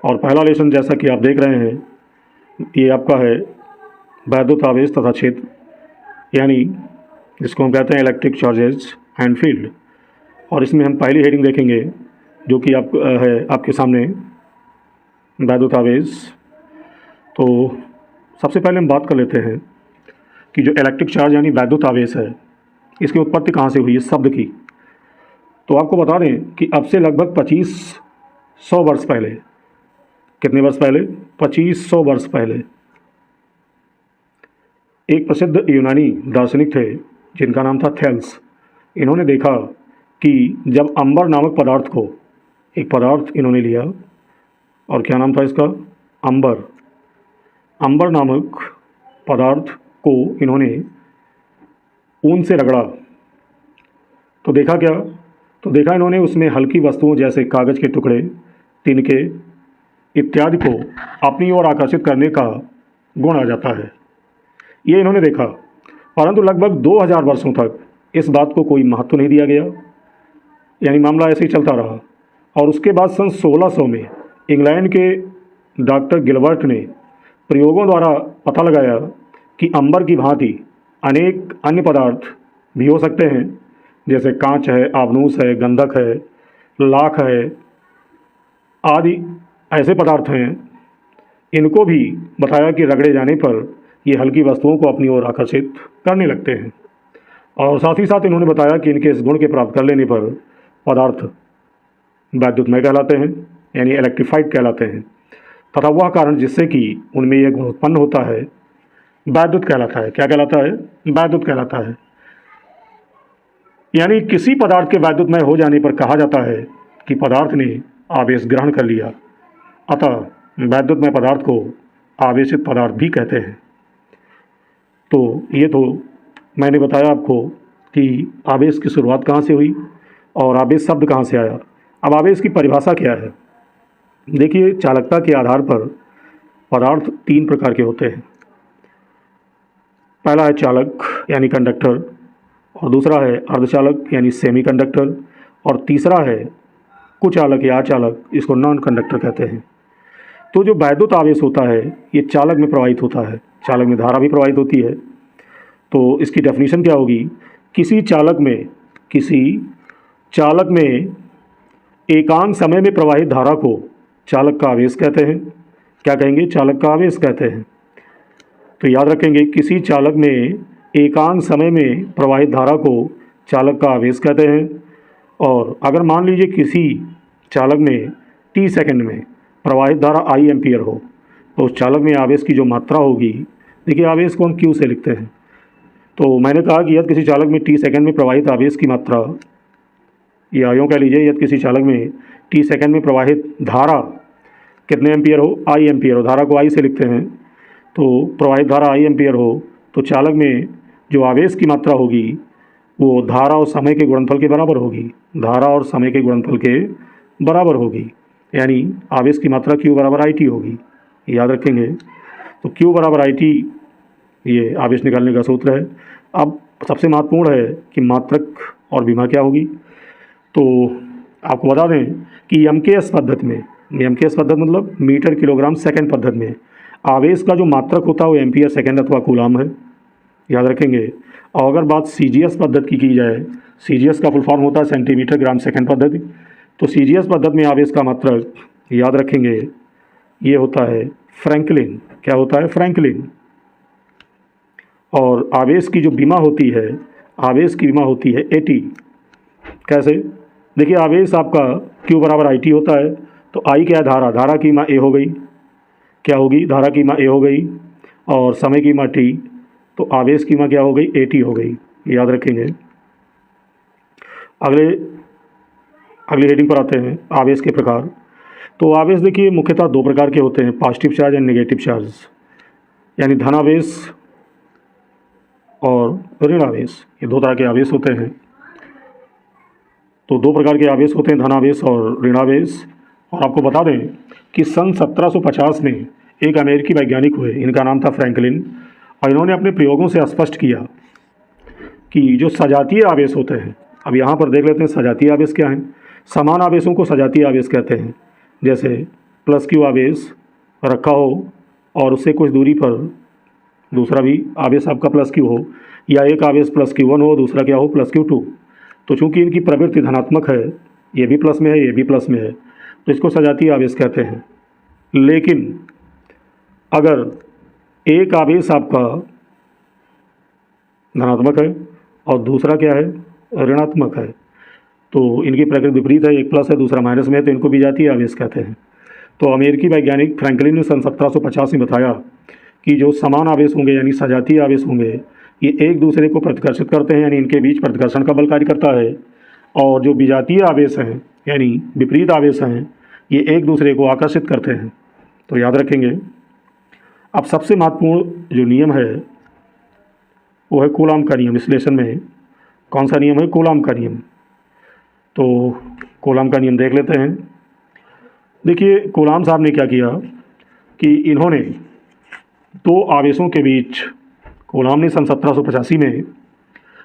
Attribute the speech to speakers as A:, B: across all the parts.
A: और पहला लेसन जैसा कि आप देख रहे हैं, ये आपका है वैद्युत आवेश तथा क्षेत्र, यानी जिसको हम कहते हैं इलेक्ट्रिक चार्जेज एंड फील्ड। और इसमें हम पहली हेडिंग देखेंगे जो कि आप है आपके सामने वैद्युत आवेश। तो सबसे पहले हम बात कर लेते हैं कि जो इलेक्ट्रिक चार्ज यानी वैद्युत आवेश है, इसकी उत्पत्ति कहाँ से हुई इस शब्द की। तो आपको बता दें कि अब से लगभग 2500 वर्ष पहले, कितने वर्ष पहले, 2500 वर्ष पहले, एक प्रसिद्ध यूनानी दार्शनिक थे जिनका नाम था थेल्स। इन्होंने देखा कि जब अंबर नामक पदार्थ को, एक पदार्थ इन्होंने लिया और क्या नाम था इसका, अंबर। अंबर नामक पदार्थ को इन्होंने ऊन से रगड़ा तो देखा क्या, तो देखा इन्होंने उसमें हल्की वस्तुओं जैसे कागज़ के टुकड़े, तिनके इत्यादि को अपनी ओर आकर्षित करने का गुण आ जाता है। ये इन्होंने देखा, परंतु लगभग 2000 वर्षों तक इस बात को कोई महत्व नहीं दिया गया, यानी मामला ऐसे ही चलता रहा। और उसके बाद सन 1600 में इंग्लैंड के डॉक्टर गिलबर्ट ने प्रयोगों द्वारा पता लगाया कि अंबर की भांति अनेक अन्य पदार्थ भी हो सकते हैं, जैसे कांच है, आबनूस है, गंधक है, लाख है आदि ऐसे पदार्थ हैं। इनको भी बताया कि रगड़े जाने पर ये हल्की वस्तुओं को अपनी ओर आकर्षित करने लगते हैं। और साथ ही साथ इन्होंने बताया कि इनके इस गुण के प्राप्त कर लेने पर पदार्थ वैद्युतमय कहलाते हैं, यानी इलेक्ट्रीफाइड कहलाते हैं, तथा वह कारण जिससे कि उनमें यह गुण उत्पन्न होता है वैद्युत कहलाता है। क्या कहलाता है? वैद्युत कहलाता है। यानी किसी पदार्थ के वैद्युतमय हो जाने पर कहा जाता है कि पदार्थ ने आवेश ग्रहण कर लिया। अतः वैद्युतमय पदार्थ को आवेशित पदार्थ भी कहते हैं। तो ये तो मैंने बताया आपको कि आवेश की शुरुआत कहाँ से हुई और आवेश शब्द कहाँ से आया। अब आवेश की परिभाषा क्या है? देखिए, चालकता के आधार पर पदार्थ 3 प्रकार के होते हैं। पहला है चालक यानी कंडक्टर, और दूसरा है अर्धचालक यानी सेमीकंडक्टर, और तीसरा है कुचालक या अचालक, इसको नॉन कंडक्टर कहते हैं। तो जो वैद्युत आवेश होता है ये चालक में प्रवाहित होता है, चालक में धारा भी प्रवाहित होती है। तो इसकी डेफिनेशन क्या होगी? किसी चालक में एकांक समय में प्रवाहित धारा को चालक का आवेश कहते हैं। क्या कहेंगे? चालक का आवेश कहते हैं। तो याद रखेंगे, किसी चालक में एकांक समय में प्रवाहित धारा को चालक का आवेश कहते हैं। और अगर मान लीजिए किसी चालक में t सेकंड में प्रवाहित धारा I एम्पियर हो, तो उस चालक में आवेश की जो मात्रा होगी, देखिए आवेश को हम Q से लिखते हैं। तो मैंने कहा कि यदि किसी चालक में t सेकंड में प्रवाहित आवेश की मात्रा, या यूँ कह लीजिए यदि किसी चालक में t सेकंड में प्रवाहित धारा कितने एम्पियर हो, I एम्पियर हो, धारा को I से लिखते हैं। तो प्रवाहित धारा I एम्पियर हो तो चालक में जो आवेश की मात्रा होगी वो धारा और समय के गुणनफल के बराबर होगी, धारा और समय के गुणनफल के बराबर होगी, यानी आवेश की मात्रा Q बराबर IT होगी। याद रखेंगे। तो Q बराबर IT ये आवेश निकालने का सूत्र है। अब सबसे महत्वपूर्ण है कि मात्रक और विमा क्या होगी। तो आपको बता दें कि MKS पद्धति में, MKS पद्धति मतलब मीटर किलोग्राम सेकंड पद्धति में आवेश का जो मात्रक होता है वो एम्पियर सेकंड अथवा कूलाम है। याद रखेंगे। और अगर बात CGS पद्धति की जाए, CGS का फुल फॉर्म होता है सेंटीमीटर ग्राम सेकंड पद्धति। तो CGS पद्धति में आवेश का मात्रक, याद रखेंगे, ये होता है फ्रैंकलिन। क्या होता है? फ्रैंकलिन। और आवेश की जो विमा होती है, आवेश की विमा होती है AT। कैसे? देखिए, आवेश आपका Q बराबर IT होता है। तो I क्या है? धारा, धारा की विमा A हो गई। क्या होगी? धारा की विमा A हो गई। और समय की विमा T, तो आवेश की विमा क्या हो गई? AT हो गई। याद रखेंगे। अगले हेडिंग पर आते हैं, आवेश के प्रकार। तो आवेश देखिए मुख्यतः 2 प्रकार के होते हैं, positive charge and negative charge, यानी धनावेश और ऋण आवेश। ये 2 तरह के आवेश होते हैं। तो 2 प्रकार के आवेश होते हैं, धनावेश और ऋणावेश। और आपको बता दें कि सन 1750 में एक अमेरिकी वैज्ञानिक हुए, इनका नाम था फ्रैंकलिन, और इन्होंने अपने प्रयोगों से स्पष्ट किया कि जो सजातीय आवेश होते हैं, अब यहाँ पर देख लेते हैं सजातीय आवेश क्या हैं। समान आवेशों को सजातीय आवेश कहते हैं। जैसे प्लस क्यू आवेश रखा हो और उससे कुछ दूरी पर दूसरा भी आवेश आपका प्लस क्यू हो, या एक आवेश प्लस क्यू वन हो, दूसरा क्या हो प्लस क्यू टू, तो चूंकि इनकी प्रवृत्ति धनात्मक है, ये भी प्लस में है, ये भी प्लस में है, तो इसको सजातीय आवेश कहते हैं। लेकिन अगर एक आवेश आपका धनात्मक है और दूसरा क्या है ऋणात्मक है, तो इनकी प्रकृति विपरीत है, एक प्लस है दूसरा माइनस में है, तो इनको विजातीय आवेश कहते हैं। तो अमेरिकी वैज्ञानिक फ्रैंकलिन ने सन 1750 में बताया कि जो समान आवेश होंगे यानी सजातीय आवेश होंगे, ये एक दूसरे को प्रतिकर्षित करते हैं, यानी इनके बीच प्रतिकर्षण का बल कार्य करता है। और जो विजातीय आवेश हैं यानी विपरीत आवेश हैं, ये एक दूसरे को आकर्षित करते हैं। तो याद रखेंगे। अब सबसे महत्वपूर्ण जो नियम है वो है कूलाम का नियम। विश्लेषण में कौन सा नियम है? कूलाम का नियम। तो कूलाम का नियम देख लेते हैं। देखिए कूलाम साहब ने क्या किया कि इन्होंने दो आवेशों के बीच, कूलाम ने सन 1785 में,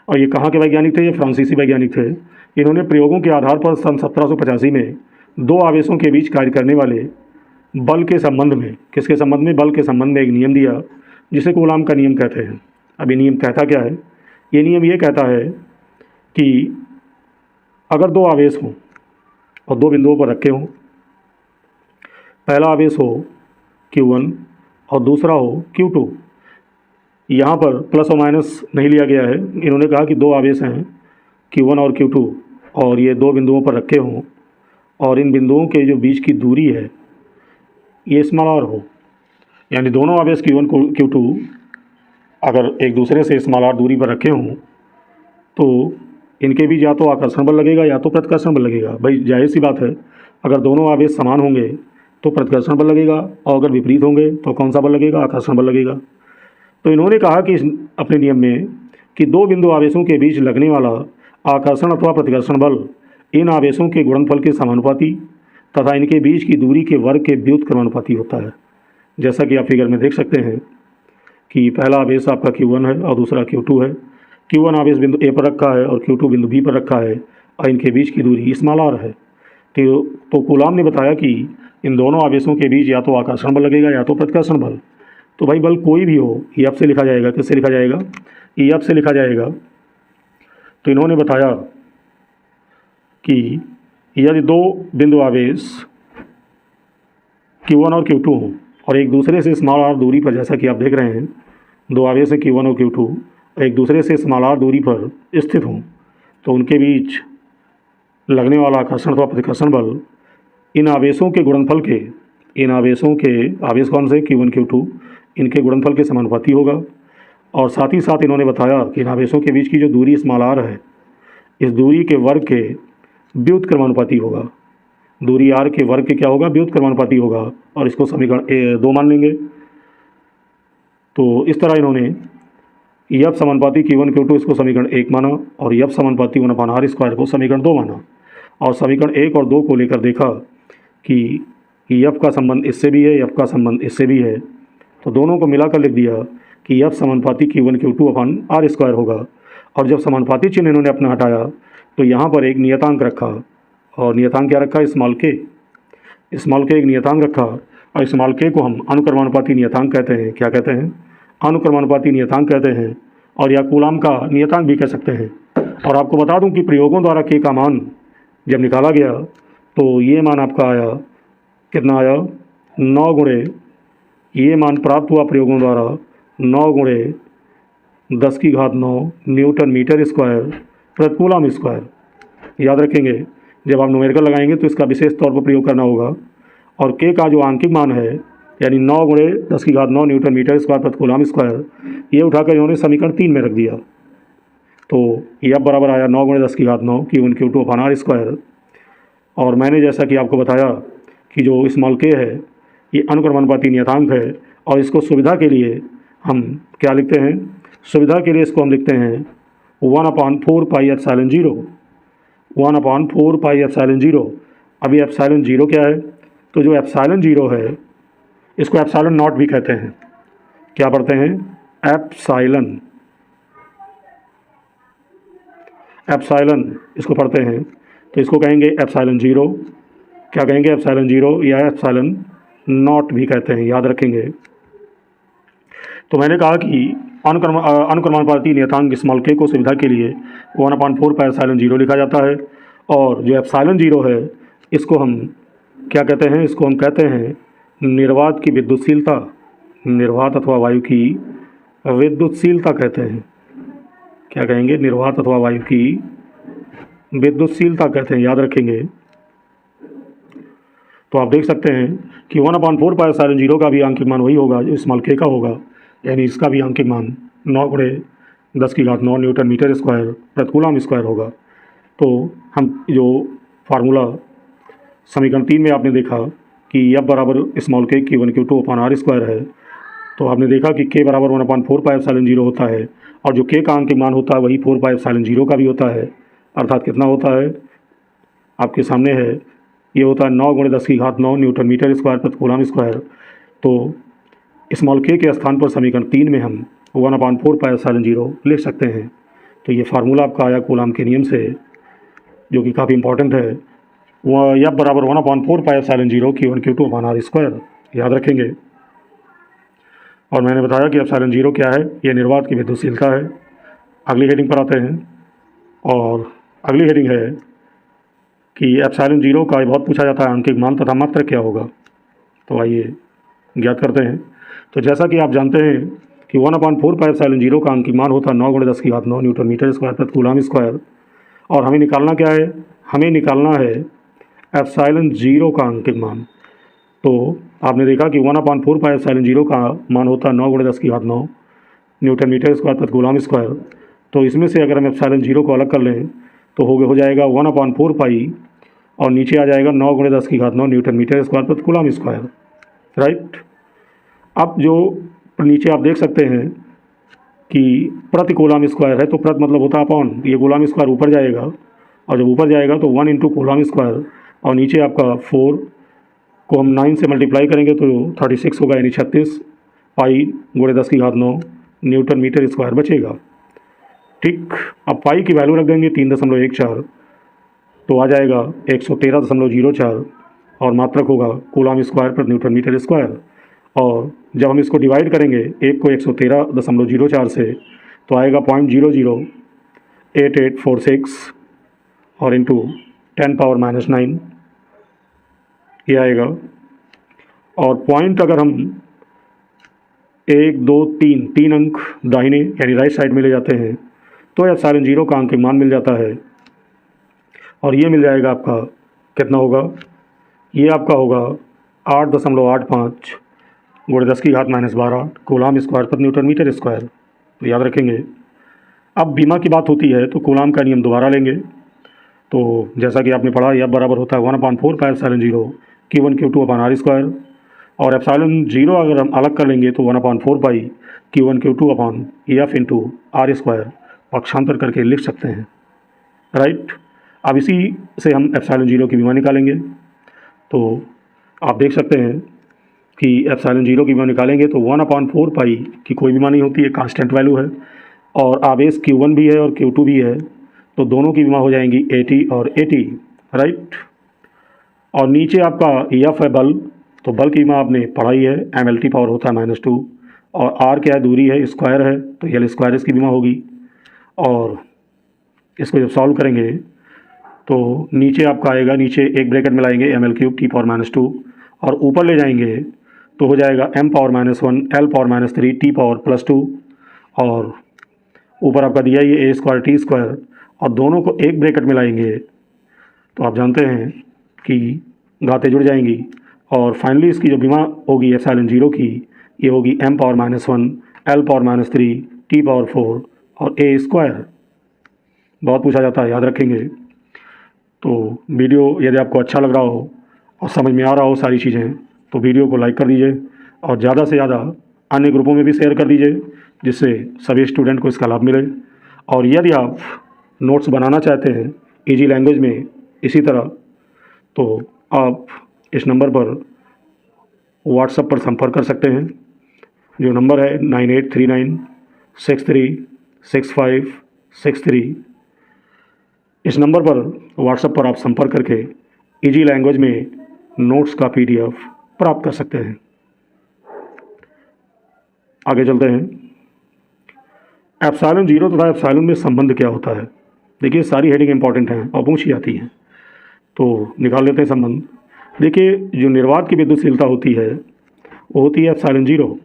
A: और ये कहाँ के वैज्ञानिक थे? ये फ्रांसीसी वैज्ञानिक थे। इन्होंने प्रयोगों के आधार पर सन 1785 में दो आवेशों के बीच कार्य करने वाले बल के संबंध में, किसके संबंध में? बल के संबंध में एक नियम दिया जिसे कूलाम का नियम कहते हैं। अब ये नियम कहता क्या है? ये नियम ये कहता है कि अगर दो आवेश हों और दो बिंदुओं पर रखे हों, पहला आवेश हो Q1 और दूसरा हो Q2, यहाँ पर प्लस और माइनस नहीं लिया गया है। इन्होंने कहा कि दो आवेश हैं Q1 और Q2 और ये दो बिंदुओं पर रखे हों और इन बिंदुओं के जो बीच की दूरी है ये स्मॉल आर हो, यानी दोनों आवेश Q1 Q2 अगर एक दूसरे से स्मॉल आर दूरी पर रखे हों तो इनके बीच या तो आकर्षण बल लगेगा या तो प्रतिकर्षण बल लगेगा। भाई जाहिर सी बात है, अगर दोनों आवेश समान होंगे तो प्रतिकर्षण बल लगेगा और अगर विपरीत होंगे तो कौन सा बल लगेगा? आकर्षण बल लगेगा। तो इन्होंने कहा कि अपने नियम में कि दो बिंदु आवेशों के बीच लगने वाला आकर्षण अथवा प्रतिकर्षण बल इन आवेशों के गुणनफल के समानुपाती तथा इनके बीच की दूरी के वर्ग के व्युत्क्रमानुपाती होता है। जैसा कि आप फिगर में देख सकते हैं कि पहला आवेश आपका Q1 है और दूसरा Q2 है। Q1 आवेश बिंदु A पर रखा है और Q2 बिंदु B पर रखा है और इनके बीच की दूरी स्मॉल r है। तो कूलाम ने बताया कि इन दोनों आवेशों के बीच या तो आकर्षण बल लगेगा या तो प्रतिकर्षण बल। तो भाई बल कोई भी हो, EF से लिखा जाएगा। किससे लिखा जाएगा? EF से लिखा जाएगा। तो इन्होंने बताया कि यदि दो बिंदु आवेश Q1 और Q2 हों और एक दूसरे से स्मॉल r दूरी पर, जैसा कि आप देख रहे हैं दो आवेश है Q1 और Q2 एक दूसरे से स्मॉल r दूरी पर स्थित हों, तो उनके बीच लगने वाला आकर्षण अथवा प्रतिकर्षण बल इन आवेशों के गुणनफल के, इन आवेशों के, आवेश कौन से? Q1 Q2, इनके गुणनफल के समानुपाती होगा। और साथ ही साथ इन्होंने बताया कि इन आवेशों के बीच की जो दूरी स्मॉल r है, इस दूरी के वर्ग के व्युत्क्रमानुपाती होगा। दूरी r के वर्ग के क्या होगा? व्युत्क्रमानुपाती होगा। और इसको समीकरण 2 मान लेंगे। तो इस तरह इन्होंने F समानुपाती Q1 Q2 इसको समीकरण 1 माना और F समानुपाती 1/r² को समीकरण 2 माना और समीकरण 1 और 2 को लेकर देखा कि F का संबंध इससे भी है, F का संबंध इससे भी है, तो दोनों को मिलाकर लिख दिया कि F समानुपाती Q1 Q2/r² होगा। और जब समानुपाती चिन्ह इन्होंने अपना हटाया तो यहाँ पर एक नियतांक रखा, और नियतांक क्या रखा? Small k। स्मॉल k एक नियतांक रखा और स्मॉल k को हम अनुक्रमानुपाती नियतांक कहते हैं। क्या कहते हैं? अनुक्रमानुपाती नियतांक कहते हैं, और या कूलाम का नियतांक भी कह सकते हैं। और आपको बता दूं कि प्रयोगों द्वारा k का मान जब निकाला गया तो ये मान आपका आया, कितना आया? 9 गुणे, ये मान प्राप्त हुआ प्रयोगों द्वारा 9 गुणे 10⁹ न्यूटन मीटर स्क्वायर प्रति कूलाम स्क्वायर। याद रखेंगे, जब आप न्यूमेरिकल लगाएंगे तो इसका विशेष तौर पर प्रयोग करना होगा। और k का जो आंकिक मान है यानी 9 गुणे 10⁹ न्यूटन मीटर स्क्वायर प्रति कूलाम स्क्वायर, ये उठाकर इन्होंने समीकरण 3 में रख दिया। तो F बराबर आया 9 गुणे 10⁹ Q1 Q2/r²। और मैंने जैसा कि आपको बताया कि जो स्मॉल k है ये अनुक्रमानुपाती नियतांक है, और इसको सुविधा के लिए हम क्या लिखते हैं? सुविधा के लिए इसको हम लिखते हैं 1/4πε0। 1/4πε0। अभी एप्सिलॉन 0 क्या है? तो जो एप्सिलॉन 0 है इसको एप्सिलॉन नॉट भी कहते हैं। क्या पढ़ते हैं? एप्सिलॉन, एप्सिलॉन इसको पढ़ते हैं। तो इसको कहेंगे एप्सिलॉन 0। क्या कहेंगे? एप्सिलॉन 0 या एप्सिलॉन नॉट भी कहते हैं, याद रखेंगे। तो मैंने कहा कि अनुक्रमानुपाती नियतांक स्मॉल k को सुविधा के लिए 1/4 पाई एप्सिलॉन 0 लिखा जाता है। और जो एप्सिलॉन 0 है इसको हम क्या कहते हैं, इसको हम कहते हैं निर्वात की विद्युतशीलता, निर्वात अथवा वायु की विद्युतशीलता कहते हैं। क्या कहेंगे, निर्वात अथवा वायु की विद्युतशीलता कहते हैं, याद रखेंगे। तो आप देख सकते हैं कि 1/4 पाई एप्सिलॉन 0 का भी आंकिक मान वही होगा जो स्मॉल k का होगा, यानी इसका भी आंकिक मान 9×10⁹ न्यूटन मीटर स्क्वायर प्रति कूलम स्क्वायर होगा। तो हम जो फार्मूला समीकरण 3 में आपने देखा कि F बराबर small k Q1 Q2 upon R square है, तो आपने देखा कि k बराबर 1/4 पाई एप्सिलॉन 0 होता है, और जो k का आंकिक मान होता है वही 4 पाई एप्सिलॉन 0 का भी होता है। अर्थात कितना होता है, आपके सामने है, ये होता है 9×10⁹ न्यूटन मीटर स्क्वायर प्रति कूलम स्क्वायर। तो स्मॉल k के स्थान पर समीकरण 3 में हम 1/4 पाई एप्सिलॉन 0 लिख सकते हैं। तो ये फार्मूला आपका आया कूलम के नियम से, जो कि काफ़ी इंपॉर्टेंट है। वह F बराबर 1/4 pi epsilon 0 Q1 Q2 upon R square, याद रखेंगे। और मैंने बताया कि एप्सिलॉन 0 क्या है, ये निर्वात की विद्युतशीलता है। अगली हेडिंग पर आते हैं, और अगली हेडिंग है कि एप्सिलॉन 0 का बहुत पूछा जाता है आंकिक मान तथा मात्रक क्या होगा। तो आइए ज्ञात करते हैं। तो जैसा कि आप जानते हैं कि 1/4 पाई एप्सिलॉन 0 का अंकित मान होता है 9×10⁹ न्यूटन मीटर स्क्वायर प्रति कूलम स्क्वायर। और हमें निकालना क्या है, हमें निकालना है एप्सिलॉन 0 का अंकित मान। तो आपने देखा कि 1/4 पाई एप्सिलॉन 0 का मान होता है 9×10⁹ न्यूटन मीटर स्क्वायर प्रति कूलम स्क्वायर। तो इसमें से अगर हम एप्सिलॉन 0 को अलग कर लें तो हो जाएगा 1/4 पाई, और नीचे आ जाएगा 9×10⁹ न्यूटन मीटर स्क्वायर प्रति कूलम स्क्वायर, राइट। अब जो नीचे आप देख सकते हैं कि प्रति कूलम स्क्वायर है, तो प्रति मतलब होता है अपॉन, ये कूलम स्क्वायर ऊपर जाएगा, और जब ऊपर जाएगा तो 1 × कूलम स्क्वायर, और नीचे आपका 4 को हम 9 से मल्टीप्लाई करेंगे तो 36 होगा, यानी 36 पाई × 10⁹ न्यूटन मीटर स्क्वायर बचेगा। ठीक, अब पाई की वैल्यू रख देंगे 3.14, तो आ जाएगा 113.04, और मात्रक होगा कूलम स्क्वायर प्रति न्यूटन मीटर स्क्वायर। और जब हम इसको डिवाइड करेंगे एक को 113.04 से, तो आएगा 0.008846, और इंटू 10⁻⁹ ये आएगा। और पॉइंट अगर हम 1 2 3 अंक दाहिने यानी राइट साइड में ले जाते हैं तो एप्सिलॉन 0 का अंकित मान मिल जाता है। और ये मिल जाएगा आपका, कितना होगा, ये आपका होगा 8.85 × 10⁻⁻12 कूलम स्क्वायर प्रति न्यूटन मीटर स्क्वायर। तो याद रखेंगे। अब बीमा की बात होती है तो कूलम का नियम दोबारा लेंगे। तो जैसा कि आपने पढ़ा, F बराबर होता है 1/4 pi epsilon 0 Q1 Q2 upon R square. और एप्सिलॉन 0 अगर हम अलग कर लेंगे तो 1/4 पाई Q1 Q2 upon F into R square पक्षांतर करके लिख सकते हैं, राइट। अब इसी से हम एप्सिलॉन 0 की बीमा निकालेंगे। तो आप देख सकते हैं कि एप्सिलॉन 0 की बीमा निकालेंगे तो 1/4 पाई की कोई बीमा नहीं होती है, कांस्टेंट वैल्यू है, और आवेश Q1 भी है और Q2 भी है, तो दोनों की बीमा हो जाएंगी 80 और 80, राइट। और नीचे आपका F है बल, तो बल की बीमा आपने पढ़ाई है, mLT पावर होता है -2, और R क्या है, दूरी है, स्क्वायर है, तो L स्क्वायर इसकी बीमा होगी। और इसको जब सॉल्व करेंगे तो नीचे आपका आएगा, नीचे एक ब्रैकेट में लाएंगे mL³ T पावर -2, और ऊपर ले जाएंगे तो हो जाएगा m power -1 L power -3 T power +2, और ऊपर आपका दिया ये a² T स्क्वायर, और दोनों को एक ब्रैकेट में लाएंगे तो आप जानते हैं कि घातें जुड़ जाएंगी। और फाइनली इसकी जो बीमा होगी एप्सिलॉन 0 की, ये होगी m power -1 L power -3 T power 4 और a स्क्वायर। बहुत पूछा जाता है, याद रखेंगे। तो वीडियो यदि आपको अच्छा लग रहा हो और समझ में आ रहा हो सारी चीज़ें, तो वीडियो को लाइक कर दीजिए, और ज़्यादा से ज़्यादा अन्य ग्रुपों में भी शेयर कर दीजिए, जिससे सभी स्टूडेंट को इसका लाभ मिले। और यदि आप नोट्स बनाना चाहते हैं इजी लैंग्वेज में इसी तरह, तो आप इस नंबर पर व्हाट्सएप पर संपर्क कर सकते हैं, जो नंबर है 9839636563। इस नंबर पर व्हाट्सएप पर आप संपर्क करके इजी लैंग्वेज में नोट्स का PDF प्राप्त कर सकते हैं। आगे चलते हैं। एप्सिलॉन जीरो तथा एप्सिलॉन में संबंध क्या होता है। देखिए सारी हेडिंग इंपॉर्टेंट हैं और पूछी जाती हैं, तो निकाल लेते हैं संबंध। देखिए जो निर्वात की विद्युतशीलता होती है वो होती है एप्सिलॉन जीरो,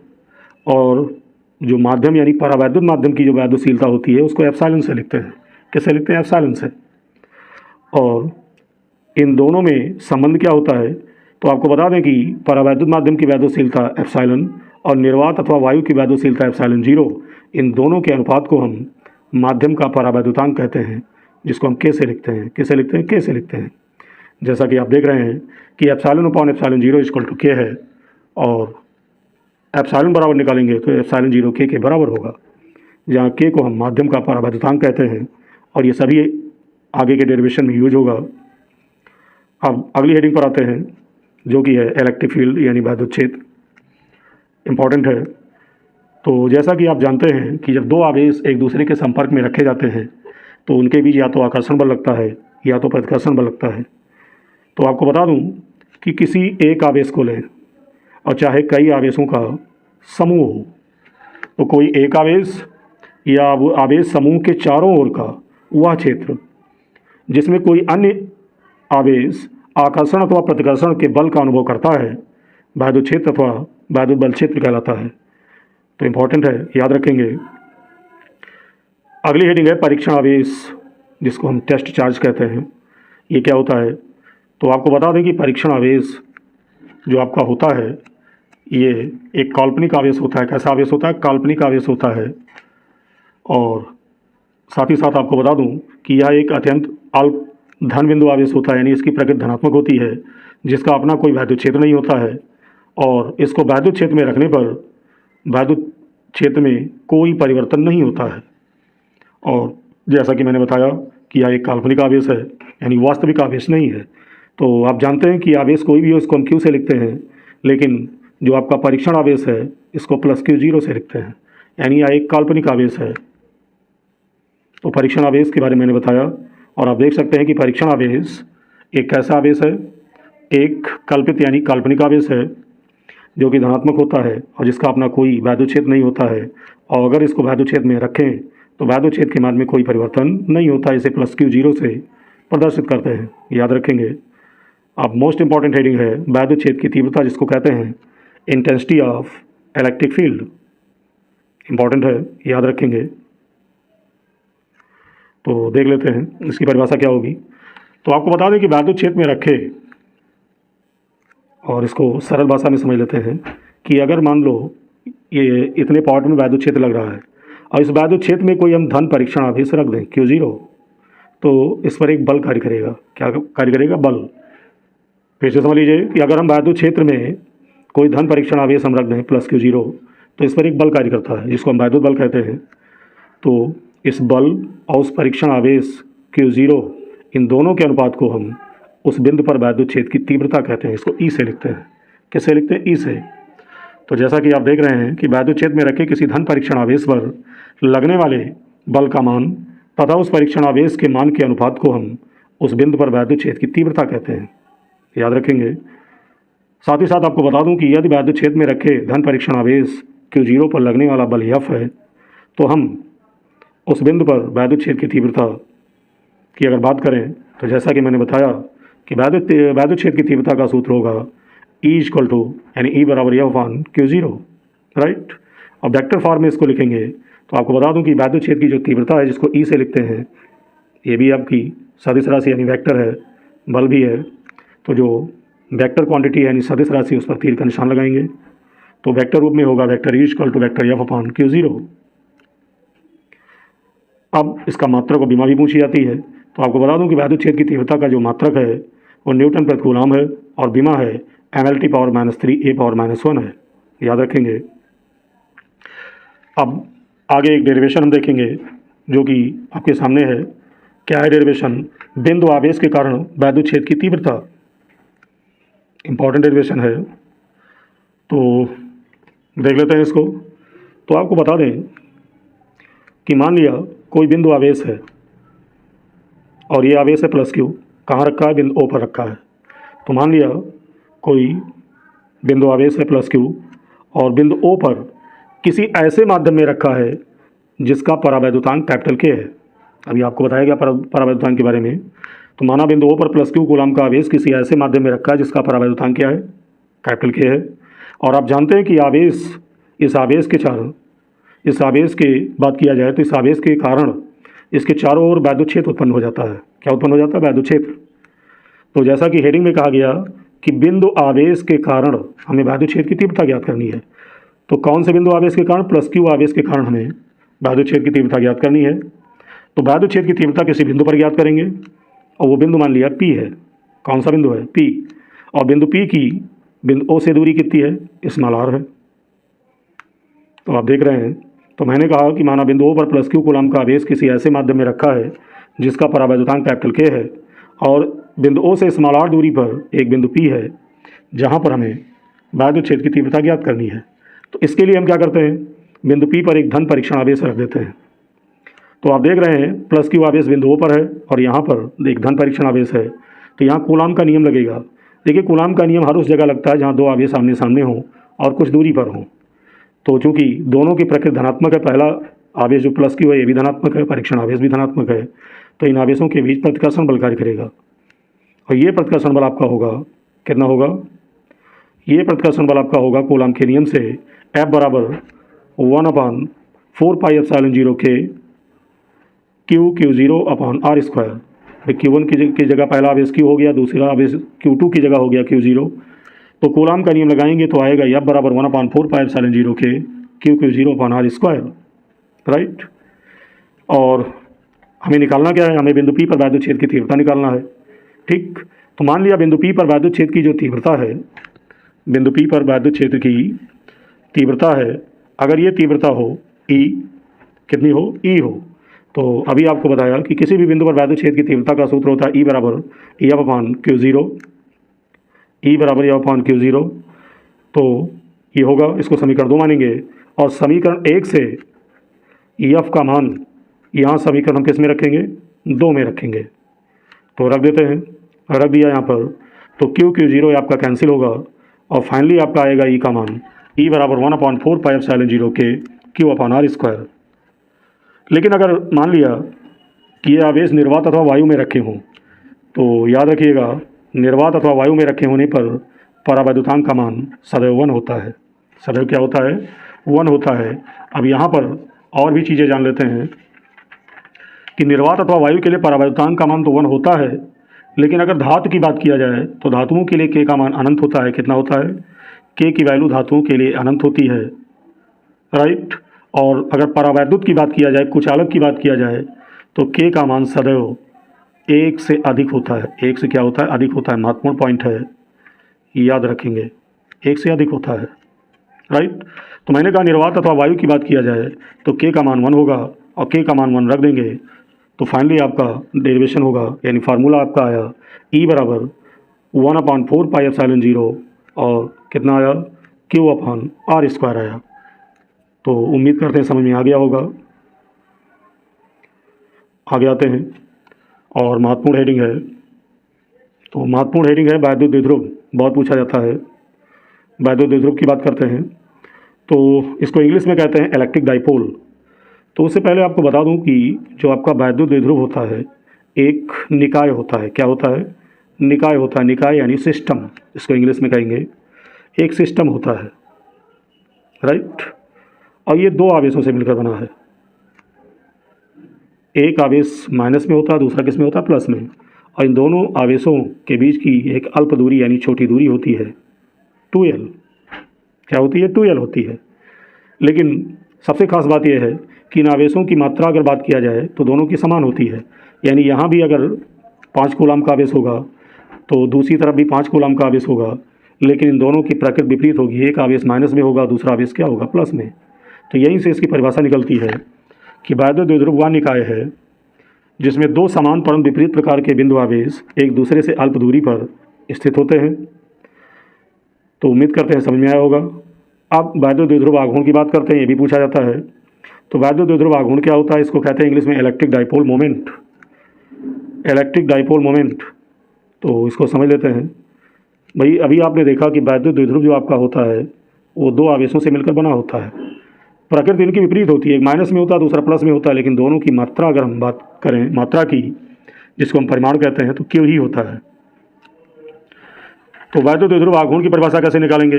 A: और जो माध्यम यानी परावैद्युत माध्यम की जो वैद्युतशीलता होती है उसको एप्सिलॉन से लिखते हैं। किससे लिखते हैं? एप्सिलॉन से। और इन दोनों में संबंध क्या होता है, तो आपको बता दें कि परावैद्युत माध्यम की वैद्युतशीलता एप्सिलॉन और निर्वात अथवा वायु की वैद्युतशीलता एप्सिलॉन जीरो, इन दोनों के अनुपात को हम माध्यम का परावैद्युतांक कहते हैं, जिसको हम के से लिखते हैं। किसे लिखते हैं? के से लिखते हैं। जैसा कि आप देख रहे हैं कि epsilon upon epsilon zero equal to K है, और एप्सिलॉन बराबर निकालेंगे तो एप्सिलॉन जीरो के बराबर होगा, जहाँ के को हम माध्यम का परावैद्युतांक कहते हैं, और ये सभी आगे के डेरिवेशन में यूज होगा। अब अगली हेडिंग पर आते हैं, जो कि है इलेक्ट्रिक फील्ड यानी वैद्युत क्षेत्र। इम्पॉर्टेंट है। तो जैसा कि आप जानते हैं कि जब दो आवेश एक दूसरे के संपर्क में रखे जाते हैं तो उनके बीच या तो आकर्षण बल लगता है या तो प्रतिकर्षण बल लगता है। तो आपको बता दूं कि किसी एक आवेश को लें और चाहे कई आवेशों का समूह हो, तो कोई एक आवेश या वो आवेश समूह के चारों ओर का वह क्षेत्र जिसमें कोई अन्य आवेश आकर्षण अथवा प्रतिकर्षण के बल का अनुभव करता है, वैद्युत क्षेत्र अथवा वैद्युत बल क्षेत्र कहलाता है। तो इम्पॉर्टेंट है, याद रखेंगे। अगली हेडिंग है परीक्षण आवेश, जिसको हम टेस्ट चार्ज कहते हैं। ये क्या होता है? तो आपको बता दें कि परीक्षण आवेश जो आपका होता है ये एक काल्पनिक आवेश होता है। कैसा आवेश होता है? काल्पनिक आवेश होता है। और साथ ही साथ आपको बता दूं कि यह एक अत्यंत अल्प धन बिंदु आवेश होता है, यानी इसकी प्रकृति धनात्मक होती है, जिसका अपना कोई वैद्युत क्षेत्र नहीं होता है, और इसको वैद्युत क्षेत्र में रखने पर वैद्युत क्षेत्र में कोई परिवर्तन नहीं होता है। और जैसा कि मैंने बताया कि यह एक काल्पनिक आवेश है, यानी वास्तविक आवेश नहीं है। तो आप जानते हैं कि आवेश कोई भी हो इसको हम क्यू से लिखते हैं, लेकिन जो आपका परीक्षण आवेश है इसको प्लस क्यू जीरो से लिखते हैं, यानी यह एक काल्पनिक आवेश है। तो परीक्षण आवेश के बारे में मैंने बताया, और आप देख सकते हैं कि परीक्षण आवेश एक कैसा आवेश है? एक कल्पित यानी काल्पनिक आवेश है, जो कि धनात्मक होता है और जिसका अपना कोई वैद्युत क्षेत्र नहीं होता है। और अगर इसको वैद्युत क्षेत्र में रखें तो वैद्युत क्षेत्र के मान में कोई परिवर्तन नहीं होता। इसे प्लस क्यू जीरो से प्रदर्शित करते हैं, याद रखेंगे। अब मोस्ट इंपॉर्टेंट हेडिंग है वैद्युत क्षेत्र की तीव्रता, जिसको कहते हैं intensity of electric field. Important है, याद रखेंगे। तो देख लेते हैं इसकी परिभाषा क्या होगी। तो आपको बता दें कि वैद्युत क्षेत्र में रखे, और इसको सरल भाषा में समझ लेते हैं कि अगर मान लो ये इतने पॉइंट में वैद्युत क्षेत्र लग रहा है और इस वैद्युत क्षेत्र में कोई हम धन परीक्षण आवेश रख दें क्यू जीरो, तो इस पर एक बल कार्य करेगा। क्या कार्य करेगा? बल। फिर से समझ लीजिए कि अगर हम वैद्युत क्षेत्र में कोई धन परीक्षण आवेश हम रख दें प्लस क्यू जीरो, तो इस पर एक बल कार्य करता है, जिसको हम वैद्युत बल कहते हैं। तो इस बल और उस परीक्षण आवेश क्यू जीरो, इन दोनों के अनुपात को हम उस बिंदु पर वैद्युत क्षेत्र की तीव्रता कहते हैं। इसको ई से लिखते हैं। किससे लिखते हैं? ई से। तो जैसा कि आप देख रहे हैं कि वैद्युत क्षेत्र में रखे किसी धन परीक्षण आवेश पर लगने वाले बल का मान तथा उस परीक्षण आवेश के मान के अनुपात को हम उस बिंदु पर वैद्युत क्षेत्र की तीव्रता कहते हैं, याद रखेंगे। साथ ही साथ आपको बता दूं कि यदि वैद्युत क्षेत्र में रखे धन परीक्षण आवेश क्यू जीरो पर लगने वाला बल एफ है, तो हम उस बिंदु पर वैद्युत क्षेत्र की तीव्रता की अगर बात करें तो जैसा कि मैंने बताया कि वैद्युत क्षेत्र की तीव्रता का सूत्र होगा E इक्वल टू यानी E बराबर F one Q zero, right. और वेक्टर फॉर्म में इसको लिखेंगे तो आपको बता दूं कि वैद्युत क्षेत्र की जो तीव्रता है जिसको E से लिखते हैं, ये भी आपकी सदिश राशि यानी वेक्टर है, बल भी है। तो जो वेक्टर क्वांटिटी यानी सदिश राशि उस पर तीर का निशान लगाएंगे, तो वेक्टर रूप में होगा vector E equal to vector F upon Q zero. अब इसका मात्रक और बीमा भी पूछी जाती है, तो आपको बता दूं कि वैद्युत क्षेत्र की तीव्रता का जो मात्रक है वो न्यूटन प्रति कूलम है और बीमा है mlt पावर -3 a पावर -1 है, याद रखेंगे। अब आगे एक डेरिवेशन हम देखेंगे जो कि आपके सामने है। क्या है डेरिवेशन? बिंदु आवेश के कारण वैद्युत क्षेत्र की तीव्रता। इंपॉर्टेंट डेरिवेशन है, तो देख लेते हैं इसको। तो आपको बता दें कि मान लिया कोई बिंदु आवेश है और ये आवेश है प्लस क्यू, कहाँ रखा है? बिंदु ओ पर रखा है। तो मान लिया कोई बिंदु आवेश है प्लस क्यू और बिंदु ओ पर किसी ऐसे माध्यम में रखा है जिसका परावैद्युतांक कैपिटल के है। अभी आपको बताया गया परावैद्युतांक के बारे में। तो माना बिंदु ओ पर प्लस क्यू कूलम का आवेश किसी ऐसे माध्यम में रखा है जिसका परावैद्युतांक क्या है, कैपिटल के है। और आप जानते हैं कि इस आवेश के कारण, इस आवेश की बात किया जाए तो इस आवेश के कारण इसके चारों ओर वैद्युत क्षेत्र उत्पन्न हो जाता है। क्या उत्पन्न हो जाता है? वैद्युत क्षेत्र। तो जैसा कि हेडिंग में कहा गया कि बिंदु आवेश के कारण हमें वैद्युत क्षेत्र की तीव्रता ज्ञात करनी है। तो कौन से बिंदु आवेश के कारण? प्लस क्यू आवेश के कारण हमें वैद्युत क्षेत्र की तीव्रता ज्ञात करनी है। तो वैद्युत क्षेत्र की तीव्रता किसी बिंदु पर ज्ञात करेंगे और वो बिंदु मान लिया P है। कौन सा बिंदु है? P। और बिंदु P की बिंदु O से दूरी कितनी है? स्मॉल r है। तो आप देख रहे हैं। तो मैंने कहा कि माना बिंदु O पर प्लस क्यू कूलम का आवेश किसी ऐसे माध्यम में रखा है जिसका परावैद्युतांक कैपिटल K है और बिंदु O से स्मॉल r दूरी पर एक बिंदु P है जहाँ पर हमें वैद्युत क्षेत्र की तीव्रता ज्ञात करनी है। तो इसके लिए हम क्या करते हैं? बिंदु P पर एक धन परीक्षण आवेश रख देते हैं। तो आप देख रहे हैं प्लस क्यू आवेश बिंदु O पर है और यहाँ पर एक धन परीक्षण आवेश है। तो यहाँ कूलम का नियम लगेगा। देखिए, कूलम का नियम हर उस जगह लगता है जहाँ दो आवेश आमने सामने हों और कुछ दूरी पर हों। तो चूंकि दोनों की प्रकृति धनात्मक है, पहला आवेश जो प्लस क्यू है ये भी धनात्मक है, परीक्षण आवेश भी धनात्मक है, तो इन आवेशों के बीच प्रतिकर्षण बल कार्य करेगा। और ये प्रतिकर्षण बल आपका होगा, कितना होगा? ये प्रतिकर्षण बल आपका होगा कूलम के नियम से F बराबर 1/4 पाई एप्सिलॉन 0 के Q0 upon r square. Q1 की जगह पहला आवेश Q हो गया, दूसरा आवेश Q2 की जगह हो गया Q0। तो कूलम का नियम लगाएंगे तो आएगा F बराबर 1/4 पाई एप्सिलॉन 0 के Q0 upon r square, right. और हमें निकालना क्या है? हमें बिंदु P पर वैद्युत क्षेत्र की तीव्रता निकालना है, ठीक। तो मान लिया बिंदु P पर वैद्युत क्षेत्र की जो तीव्रता है, बिंदु P पर वैद्युत क्षेत्र की तीव्रता है, अगर ये तीव्रता हो E, कितनी हो? E हो। तो अभी आपको बताया कि किसी भी बिंदु पर वैद्युत क्षेत्र की तीव्रता का सूत्र होता है E बराबर F अपॉन Q0, E बराबर F अपॉन Q0। तो ये होगा, इसको समीकरण 2 मानेंगे और समीकरण 1 से F का मान यहाँ समीकरण हम किस में रखेंगे? 2 में रखेंगे। तो रख देते हैं, रख दिया यहाँ पर। तो Q0 आपका कैंसिल होगा और फाइनली आपका आएगा E का मान, E बराबर 1/4 पाई एप्सिलॉन 0 के Q अपॉन r स्क्वायर। लेकिन अगर मान लिया कि ये आवेश निर्वात अथवा वायु में रखे हों, तो याद रखिएगा निर्वात अथवा वायु में रखे होने पर परावैद्युतांक का मान सदैव 1 होता है। सदैव क्या होता है? 1 होता है। अब यहाँ पर और भी चीज़ें जान लेते हैं कि निर्वात अथवा वायु के लिए परावैद्युतांक का मान तो 1 होता है, लेकिन अगर धातु की बात किया जाए तो धातुओं के लिए K का मान अनंत होता है। कितना होता है? K की वैल्यू धातुओं के लिए अनंत होती है, राइट। और अगर परावैद्युत की बात किया जाए, कुचालक की बात किया जाए, तो K का मान सदैव 1 से अधिक होता है। 1 से क्या होता है? अधिक होता है। महत्वपूर्ण पॉइंट है, याद रखेंगे, 1 से अधिक होता है, राइट। तो मैंने कहा निर्वात अथवा वायु की बात किया जाए तो K का मान 1 होगा और K का मान 1 रख देंगे तो फाइनली आपका डेरिवेशन होगा, यानी फार्मूला आपका आया E बराबर 1/4 पाई एप्सिलॉन 0 और कितना आया? Q अपॉन r स्क्वायर आया। तो उम्मीद करते हैं समझ में आ गया होगा। आगे आते हैं और महत्वपूर्ण हेडिंग है। तो महत्वपूर्ण हेडिंग है वैद्युत द्विध्रुव, बहुत पूछा जाता है। वैद्युत द्विध्रुव की बात करते हैं तो इसको इंग्लिश में कहते हैं इलेक्ट्रिक डाइपोल। तो उससे पहले आपको बता दूं कि जो आपका वैद्युत द्विध्रुव होता है एक निकाय होता है। क्या होता है? निकाय होता है। निकाय यानी सिस्टम, इसको इंग्लिश में कहेंगे। एक सिस्टम होता है, राइट। और ये 2 आवेशों से मिलकर बना है। एक आवेश माइनस में होता है, दूसरा किस में होता है? प्लस में। और इन दोनों आवेशों के बीच की एक अल्प दूरी यानी छोटी दूरी होती है 2L। क्या होती है? 2L होती है। लेकिन सबसे खास बात यह है कि इन आवेशों की मात्रा अगर बात किया जाए तो दोनों की समान होती है। यानी यहाँ भी अगर 5 कूलम का आवेश होगा तो दूसरी तरफ भी 5 कूलम का आवेश होगा, लेकिन इन दोनों की प्रकृति विपरीत होगी। एक आवेश माइनस में होगा, दूसरा आवेश क्या होगा? प्लस में। तो यहीं से इसकी परिभाषा निकलती है कि वैद्युत द्विध्रुव वह निकाय है जिसमें 2 समान परंतु विपरीत प्रकार के बिंदु आवेश एक दूसरे से अल्प दूरी पर स्थित होते हैं। तो उम्मीद करते हैं समझ में आया होगा। अब वैद्युत द्विध्रुव आघूर्ण की बात करते हैं, ये भी पूछा जाता है। तो वैद्युत द्विध्रुव आघूर्ण क्या होता है? इसको कहते हैं इंग्लिश में electric dipole moment. Electric dipole moment, तो इसको समझ लेते हैं। भाई अभी आपने देखा कि वैद्युत द्विध्रुव जो आपका होता है वो दो आवेशों से मिलकर बना होता है। प्रकृति इनकी विपरीत होती है, एक माइनस में होता है दूसरा प्लस में होता है, लेकिन दोनों की मात्रा अगर हम बात करें मात्रा की, जिसको हम परिमाण कहते हैं, तो क्यों ही होता है। तो वैद्युत द्विध्रुव आघूर्ण की परिभाषा कैसे निकालेंगे।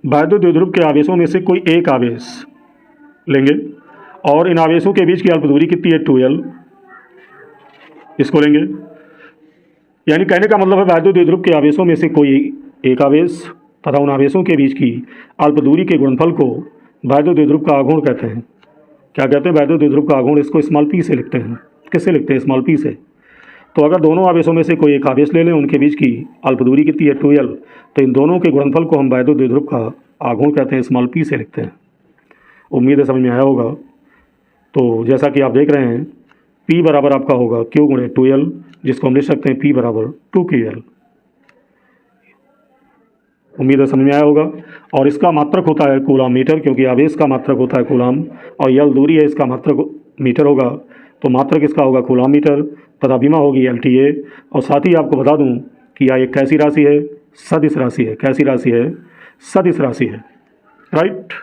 A: वैद्युत द्विध्रुव के आवेशों में से कोई एक आवेश लेंगे और इन आवेशों के बीच की अल्प दूरी कितनी है 2L, इसको लेंगे। यानी कहने का मतलब है वैद्युत द्विध्रुव के आवेशों में से कोई एक आवेश तथा उन आवेशों के बीच की अल्प दूरी के गुणनफल को वैद्युत द्विध्रुव का आघूर्ण कहते हैं। क्या कहते हैं, वैद्युत द्विध्रुव का आघूर्ण। इसको स्मॉल p से लिखते हैं। किससे लिखते हैं, स्मॉल p से। तो अगर दोनों आवेशों में से कोई एक आवेश ले लें, उनके बीच की अल्प दूरी कितनी है 2L, तो इन दोनों के गुणनफल को हम वैद्युत द्विध्रुव का आघूर्ण कहते हैं, स्मॉल p से लिखते हैं। उम्मीद है समझ में आया होगा। तो जैसा कि आप देख रहे हैं P बराबर आपका होगा Q गुणे 2L, जिसको हम लिख सकते हैं P बराबर 2QL। उम्मीद है समझ में आया होगा। और इसका मात्रक होता है कूलाम मीटर, क्योंकि आवेश का मात्रक होता है कूलाम और L दूरी है, इसका मात्रक मीटर होगा, तो मात्रक इसका होगा कूलाम मीटर तथा विमा होगी LTA। और साथ ही आपको बता दूं कि यह एक कैसी राशि है, सदिश राशि है। कैसी राशि है, सदिश राशि है, राइट।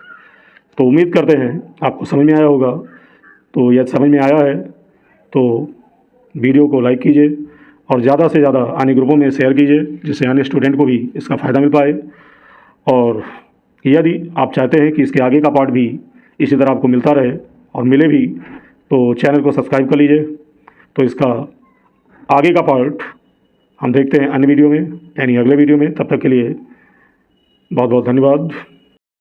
A: तो उम्मीद करते हैं आपको समझ में आया होगा। तो यदि समझ में आया है तो वीडियो को लाइक कीजिए और ज़्यादा से ज़्यादा अन्य ग्रुपों में शेयर कीजिए, जिससे अन्य स्टूडेंट को भी इसका फ़ायदा मिल पाए। और यदि आप चाहते हैं कि इसके आगे का पार्ट भी इसी तरह आपको मिलता रहे और मिले भी, तो चैनल को सब्सक्राइब कर लीजिए। तो इसका आगे का पार्ट हम देखते हैं अन्य वीडियो में, यानी अगले वीडियो में। तब तक के लिए बहुत बहुत धन्यवाद।